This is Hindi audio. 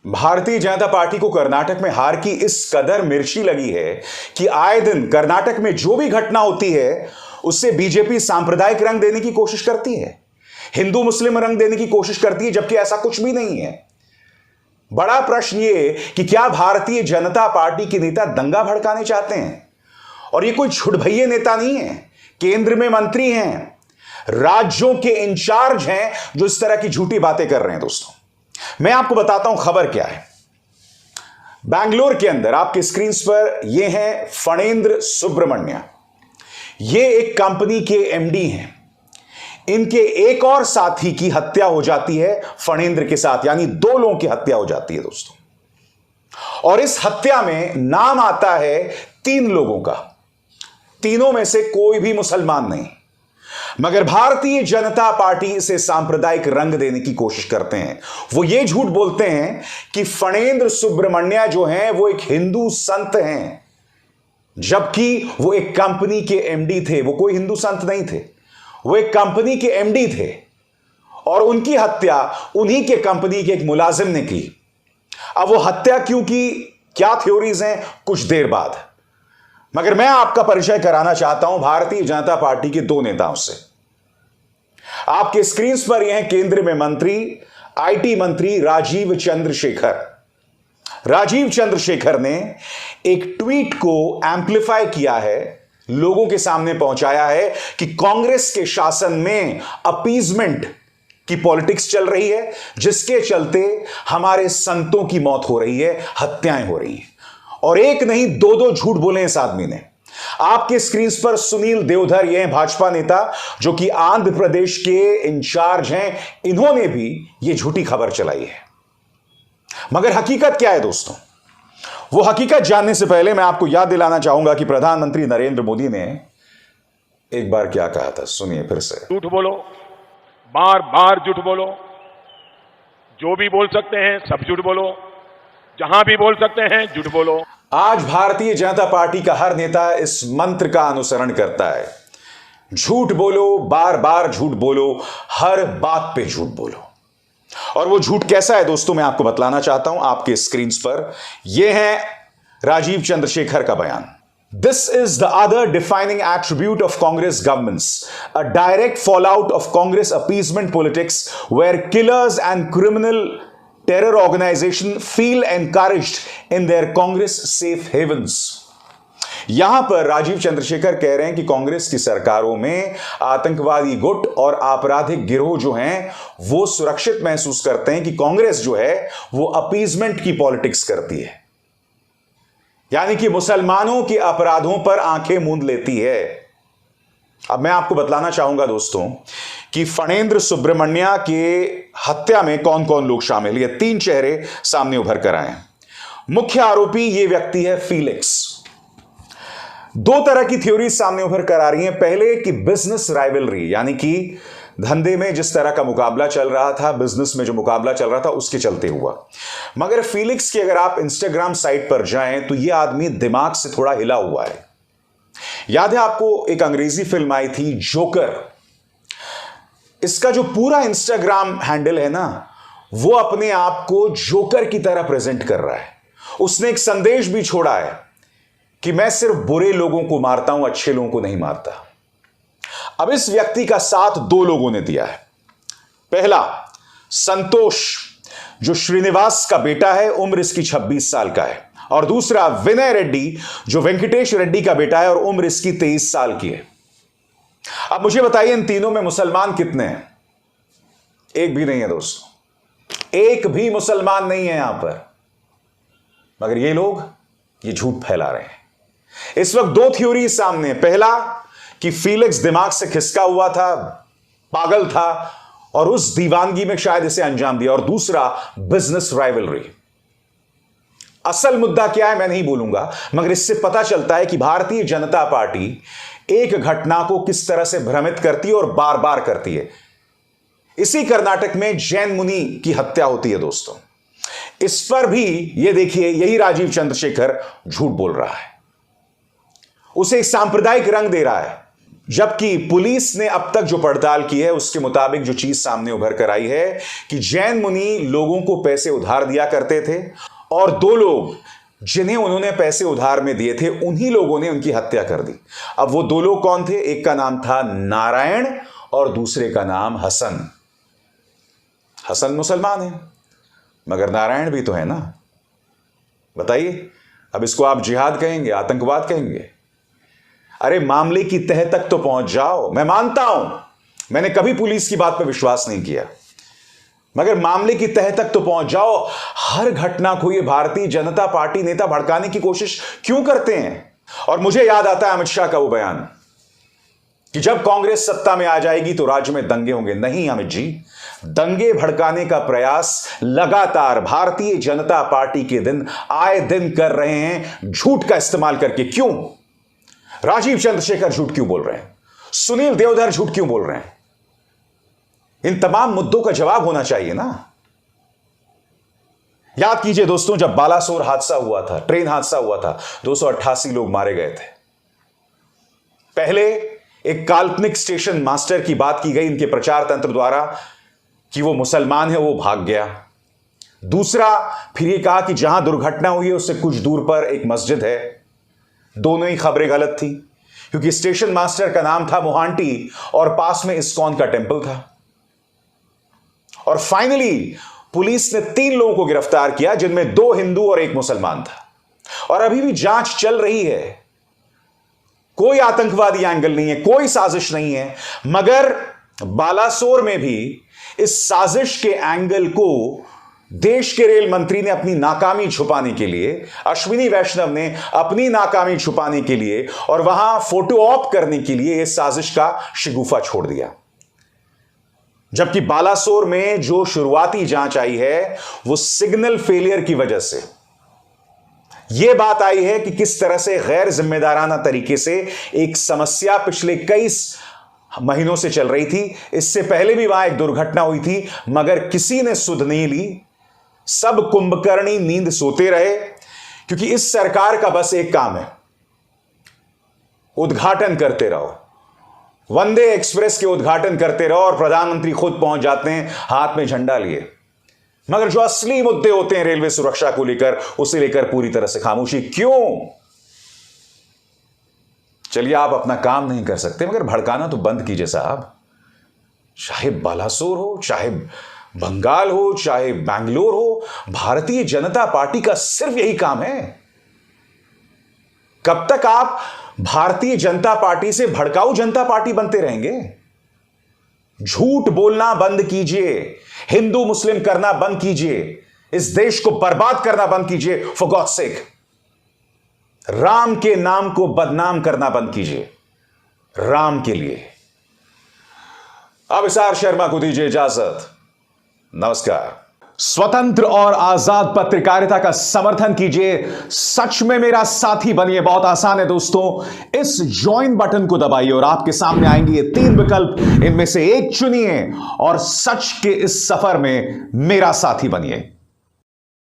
भारतीय जनता पार्टी को कर्नाटक में हार की इस कदर मिर्ची लगी है कि आए दिन कर्नाटक में जो भी घटना होती है उससे बीजेपी सांप्रदायिक रंग देने की कोशिश करती है, हिंदू मुस्लिम रंग देने की कोशिश करती है, जबकि ऐसा कुछ भी नहीं है। बड़ा प्रश्न यह कि क्या भारतीय जनता पार्टी के नेता दंगा भड़काने चाहते हैं? और ये कोई छुटभइये नेता नहीं है, केंद्र में मंत्री हैं, राज्यों के इंचार्ज हैं जो इस तरह की झूठी बातें कर रहे हैं। दोस्तों, मैं आपको बताता हूं खबर क्या है। बैंगलोर के अंदर आपके स्क्रीन पर ये हैं फणेंद्र सुब्रमण्य। ये एक कंपनी के एमडी हैं। इनके एक और साथी की हत्या हो जाती है फणेंद्र के साथ, यानी दो लोगों की हत्या हो जाती है दोस्तों। और इस हत्या में नाम आता है 3 लोगों का। तीनों में से कोई भी मुसलमान नहीं, मगर भारतीय जनता पार्टी इसे सांप्रदायिक रंग देने की कोशिश करते हैं। वो ये झूठ बोलते हैं कि फणेंद्र सुब्रमण्य जो हैं वो एक हिंदू संत हैं, जबकि वो एक कंपनी के एमडी थे। वो कोई हिंदू संत नहीं थे, वो एक कंपनी के एमडी थे और उनकी हत्या उन्हीं के कंपनी के एक मुलाजिम ने की। अब वो हत्या क्यों की, क्या थ्योरीज हैं, कुछ देर बाद। मगर मैं आपका परिचय कराना चाहता हूं भारतीय जनता पार्टी के 2 नेताओं से। आपके स्क्रीन पर यह केंद्र में मंत्री, आईटी मंत्री राजीव चंद्रशेखर। राजीव चंद्रशेखर ने एक ट्वीट को एम्प्लीफाई किया है, लोगों के सामने पहुंचाया है कि कांग्रेस के शासन में अपीजमेंट की पॉलिटिक्स चल रही है, जिसके चलते हमारे संतों की मौत हो रही है, हत्याएं हो रही हैं। और एक नहीं 2 झूठ बोले इस आदमी ने। आपके स्क्रीन पर सुनील देवधर, ये हैं भाजपा नेता जो कि आंध्र प्रदेश के इंचार्ज हैं। इन्होंने भी ये झूठी खबर चलाई है। मगर हकीकत क्या है दोस्तों? वो हकीकत जानने से पहले मैं आपको याद दिलाना चाहूंगा कि प्रधानमंत्री नरेंद्र मोदी ने एक बार क्या कहा था, सुनिए फिर से। झूठ बोलो, बार बार झूठ बोलो, जो भी बोल सकते हैं सब झूठ बोलो, जहां भी बोल सकते हैं झूठ बोलो। आज भारतीय जनता पार्टी का हर नेता इस मंत्र का अनुसरण करता है, झूठ बोलो, बार बार झूठ बोलो, हर बात पे झूठ बोलो। और वो झूठ कैसा है दोस्तों, मैं आपको बतलाना चाहता हूं। आपके स्क्रीन पर यह है राजीव चंद्रशेखर का बयान। This is the other defining attribute of Congress governments, a direct fallout of Congress appeasement politics where killers and criminal terror organization feel encouraged in their Congress safe havens। यहां पर राजीव चंद्रशेखर कह रहे हैं कि कांग्रेस की सरकारों में आतंकवादी गुट और आपराधिक गिरोह जो हैं वो सुरक्षित महसूस करते हैं कि कांग्रेस जो है वो अपीजमेंट की पॉलिटिक्स करती है, यानी कि मुसलमानों के अपराधों पर आंखें मूंद लेती है। अब मैं आपको बतलाना चाहूंगा दोस्तों कि फणेंद्र सुब्रमण्य के हत्या में कौन कौन लोग शामिल, ये 3 चेहरे सामने उभर कर आए हैं। मुख्य आरोपी ये व्यक्ति है फीलिक्स। 2 तरह की थ्योरी सामने उभर कर आ रही हैं। पहले कि बिजनेस राइवलरी, यानी कि धंधे में जिस तरह का मुकाबला चल रहा था, बिजनेस में जो मुकाबला चल रहा था उसके चलते हुआ। मगर फीलिक्स की अगर आप इंस्टाग्राम साइट पर जाएं तो यह आदमी दिमाग से थोड़ा हिला हुआ है। याद है आपको एक अंग्रेजी फिल्म आई थी जोकर, इसका जो पूरा इंस्टाग्राम हैंडल है ना, वो अपने आप को जोकर की तरह प्रेजेंट कर रहा है। उसने एक संदेश भी छोड़ा है कि मैं सिर्फ बुरे लोगों को मारता हूं, अच्छे लोगों को नहीं मारता। अब इस व्यक्ति का साथ 2 लोगों ने दिया है। पहला संतोष, जो श्रीनिवास का बेटा है, उम्र इसकी 26 साल का है। और दूसरा विनय रेड्डी, जो वेंकटेश रेड्डी का बेटा है और उम्र इसकी 23 साल की है। अब मुझे बताइए इन तीनों में मुसलमान कितने हैं? एक भी नहीं है दोस्तों, एक भी मुसलमान नहीं है यहां पर। मगर ये लोग ये झूठ फैला रहे हैं। इस वक्त 2 थ्योरी सामने। पहला कि फीलिक्स दिमाग से खिसका हुआ था, पागल था और उस दीवानगी में शायद इसे अंजाम दिया। और दूसरा बिजनेस राइवलरी। असल मुद्दा क्या है मैं नहीं बोलूंगा, मगर इससे पता चलता है कि भारतीय जनता पार्टी एक घटना को किस तरह से भ्रमित करती है और बार बार करती है। इसी कर्नाटक में जैन मुनि की हत्या होती है दोस्तों। इस पर भी ये देखिए, यही राजीव चंद्रशेखर झूठ बोल रहा है, उसे एक सांप्रदायिक रंग दे रहा है। जबकि पुलिस ने अब तक जो पड़ताल की है उसके मुताबिक जो चीज सामने उभर कर आई है कि जैन मुनि लोगों को पैसे उधार दिया करते थे और दो लोग जिन्हें उन्होंने पैसे उधार में दिए थे उन्हीं लोगों ने उनकी हत्या कर दी। अब वो दो लोग कौन थे? एक का नाम था नारायण और दूसरे का नाम हसन। हसन मुसलमान है मगर नारायण भी तो है ना। बताइए, अब इसको आप जिहाद कहेंगे, आतंकवाद कहेंगे? अरे मामले की तह तक तो पहुंच जाओ। मैं मानता हूं, मैंने कभी पुलिस की बात पर विश्वास नहीं किया, मगर मामले की तह तक तो पहुंच जाओ। हर घटना को ये भारतीय जनता पार्टी नेता भड़काने की कोशिश क्यों करते हैं? और मुझे याद आता है अमित शाह का वो बयान कि जब कांग्रेस सत्ता में आ जाएगी तो राज्य में दंगे होंगे। नहीं अमित जी, दंगे भड़काने का प्रयास लगातार भारतीय जनता पार्टी के दिन आए दिन कर रहे हैं, झूठ का इस्तेमाल करके। क्यों? राजीव चंद्रशेखर झूठ क्यों बोल रहे हैं? सुनील देवधर झूठ क्यों बोल रहे हैं? इन तमाम मुद्दों का जवाब होना चाहिए ना। याद कीजिए दोस्तों, जब बालासोर हादसा हुआ था, ट्रेन हादसा हुआ था, 288 लोग मारे गए थे। पहले एक काल्पनिक स्टेशन मास्टर की बात की गई इनके प्रचार तंत्र द्वारा कि वो मुसलमान है, वो भाग गया। दूसरा, फिर ये कहा कि जहां दुर्घटना हुई है उससे कुछ दूर पर एक मस्जिद है। दोनों ही खबरें गलत थी, क्योंकि स्टेशन मास्टर का नाम था मोहांटी और पास में इस्कॉन का टेंपल था। और फाइनली पुलिस ने 3 लोगों को गिरफ्तार किया, जिनमें 2 हिंदू और 1 मुसलमान था। और अभी भी जांच चल रही है। कोई आतंकवादी एंगल नहीं है, कोई साजिश नहीं है, मगर बालासोर में भी इस साजिश के एंगल को देश के रेल मंत्री ने अपनी नाकामी छुपाने के लिए, अश्विनी वैष्णव ने अपनी नाकामी छुपाने के लिए और वहां फोटो ऑप करने के लिए इस साजिश का शिगुफा छोड़ दिया। जबकि बालासोर में जो शुरुआती जांच आई है वो सिग्नल फेलियर की वजह से यह बात आई है कि किस तरह से गैर जिम्मेदाराना तरीके से एक समस्या पिछले कई महीनों से चल रही थी। इससे पहले भी वहां एक दुर्घटना हुई थी, मगर किसी ने सुध नहीं ली। सब कुंभकर्णी नींद सोते रहे, क्योंकि इस सरकार का बस एक काम है, उद्घाटन करते रहो। वंदे एक्सप्रेस के उद्घाटन करते रहो और प्रधानमंत्री खुद पहुंच जाते हैं हाथ में झंडा लिए, मगर जो असली मुद्दे होते हैं रेलवे सुरक्षा को लेकर, उसे लेकर पूरी तरह से खामोशी। क्यों? चलिए, आप अपना काम नहीं कर सकते, मगर भड़काना तो बंद कीजिए साहब। चाहे बालासोर हो, चाहे बंगाल हो, चाहे बैंगलोर हो, भारतीय जनता पार्टी का सिर्फ यही काम है। कब तक आप भारतीय जनता पार्टी से भड़काऊ जनता पार्टी बनते रहेंगे? झूठ बोलना बंद कीजिए, हिंदू मुस्लिम करना बंद कीजिए, इस देश को बर्बाद करना बंद कीजिए। फॉर गॉड्स सेक, राम के नाम को बदनाम करना बंद कीजिए, राम के लिए। अब अभिसार शर्मा को दीजिए इजाजत। नमस्कार। स्वतंत्र और आजाद पत्रकारिता का समर्थन कीजिए, सच में मेरा साथी बनिए। बहुत आसान है दोस्तों, इस ज्वाइन बटन को दबाइए और आपके सामने आएंगे ये 3 विकल्प, इनमें से एक चुनिए और सच के इस सफर में मेरा साथी बनिए।